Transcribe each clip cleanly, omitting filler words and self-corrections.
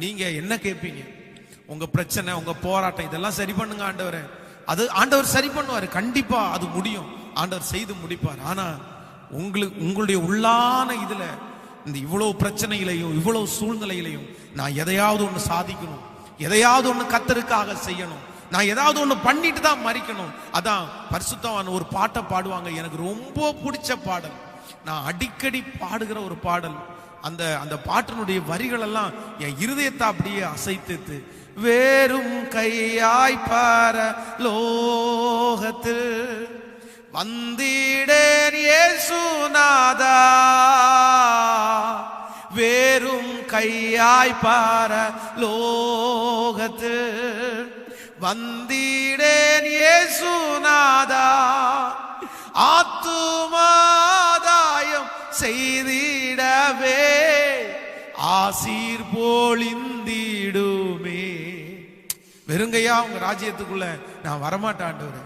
நீங்க என்ன கேட்பீங்க? உங்க பிரச்சனை, உங்க போராட்டம் இதெல்லாம் சரி பண்ணுங்க ஆண்டவரே. அது ஆண்டவர் சரி பண்ணுவாரு, கண்டிப்பா அது முடியும், ஆண்டவர் செய்து முடிப்பார். ஆனா உங்களுடைய உள்ளான இதுல இந்த இவ்வளவு பிரச்சனைகளையும் இவ்வளவு சூழ்நிலைகளையும் நான் எதையாவது ஒண்ணு சாதிக்கணும், எதையாவது ஒண்ணு கர்த்தருக்காக செய்யணும், நான் ஏதாவது ஒண்ணு பண்ணிட்டு தான் மரிக்கணும். அதான் பரிசுத்தவான் ஒரு பாட்டை பாடுவாங்க, எனக்கு ரொம்ப பிடிச்ச பாடல், நான் அடிக்கடி பாடுகிற ஒரு பாடல். அந்த அந்த பாட்டினுடைய வரிகள் எல்லாம் என் இருதயத்தை அப்படியே அசைத்து, வேறும் கையாய் பார லோகத்தில் வந்திடேன் இயேசுநாதா, வேறும் கையாய் பார லோகத்தில் வந்திடேன் இயேசுநாதா, ஆத்துமாதாயம் செய்திடவே ஆசீர் பொழிந்திடுமே. வெறுங்கையா உங்க ராஜ்யத்துக்குள்ள நான் வரமாட்டேன் ஆண்டவரே,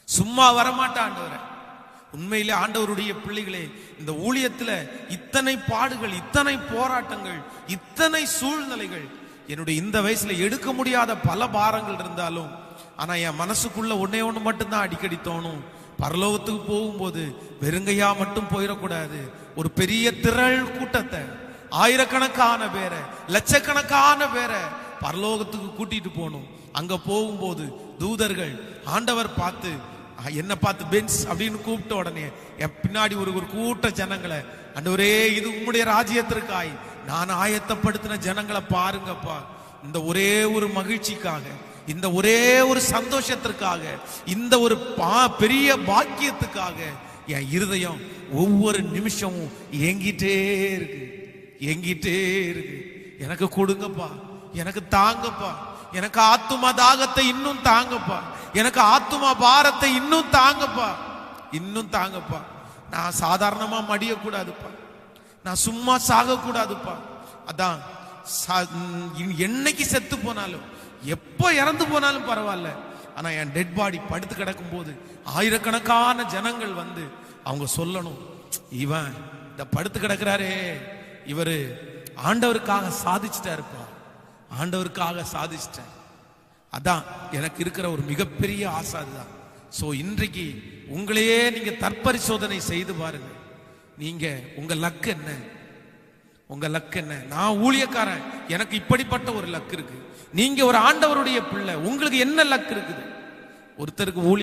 சும்மா வரமாட்டேன் ஆண்டவரே. உண்மையிலே ஆண்டவருடைய பிள்ளைகளே, இந்த ஊழியத்துல இத்தனை பாடுகள், இத்தனை போராட்டங்கள், இத்தனை சூழ்நிலைகள், என்னுடைய இந்த வயசுல எடுக்க முடியாத பல பாரங்கள் இருந்தாலும், ஆனா என் மனசுக்குள்ள ஒன்னே ஒண்ணு மட்டும்தான் அடிக்கடி தோணும், பரலோகத்துக்கு போகும்போது வெறுங்கையா மட்டும் போயிடக்கூடாது. ஒரு பெரிய திரள் கூட்டத்தை, ஆயிரக்கணக்கான பேரை, லட்சக்கணக்கான பேரை பரலோகத்துக்கு கூட்டிட்டு போகணும். அங்க போகும்போது தூதர்கள் ஆண்டவர் பார்த்து, என்ன பார்த்து பென்ஸ் அப்படின்னு கூப்பிட்ட உடனே என் பின்னாடி ஒரு கூட்ட ஜனங்களை, ஆண்டவரே இது உம்முடைய ராஜ்யத்திற்காய் நான் ஆயத்தப்படுத்தின ஜனங்களை பாருங்கப்பா, இந்த ஒரே ஒரு மகிழ்ச்சிக்காக, இந்த ஒரே ஒரு சந்தோஷத்திற்காக, இந்த ஒரு பெரிய பாக்கியத்துக்காக என் இருதயம் ஒவ்வொரு நிமிஷமும் ஏங்கிட்டே இருக்கு, ஏங்கிட்டே இருக்கு. எனக்கு கொடுங்கப்பா, எனக்கு தாங்கப்பா, எனக்கு ஆத்துமா தாகத்தை இன்னும் தாங்கப்பா, எனக்கு ஆத்துமா பாரத்தை இன்னும் தாங்கப்பா, இன்னும் தாங்கப்பா. நான் சாதாரணமா மடிய கூடாதுப்பா, நான் சும்மா சாக கூடாதுப்பா. அதான் என்னைக்கு செத்து போனாலும், எப்போ இறந்து போனாலும் பரவாயில்ல, ஆனா என் டெட் பாடி படுத்து கிடக்கும் போது ஆயிரக்கணக்கான ஜனங்கள் வந்து அவங்க சொல்லணும், இவன் இந்த படுத்து கிடக்கிறாரே, இவரு ஆண்டவருக்காக சாதிச்சிட்டாருப்பா, ஆண்டவருக்காக சாதிச்சிட்டார். அதான் எனக்கு இருக்கிற ஒரு மிகப்பெரிய ஆசை அதுதான். சோ இன்றைக்கு உங்களையே நீங்க தற்பரிசோதனை செய்து பாருங்க. நீங்க உங்க லக் என்ன, உங்க லக் என்ன? நான் ஊழியக்காரன், எனக்கு இப்படிப்பட்ட ஒரு லக் இருக்கு. நீங்க ஒரு ஆண்டவருடைய பிள்ளை, உங்களுக்கு என்ன லக் இருக்குது? ஒருத்தருக்கு ஊழிய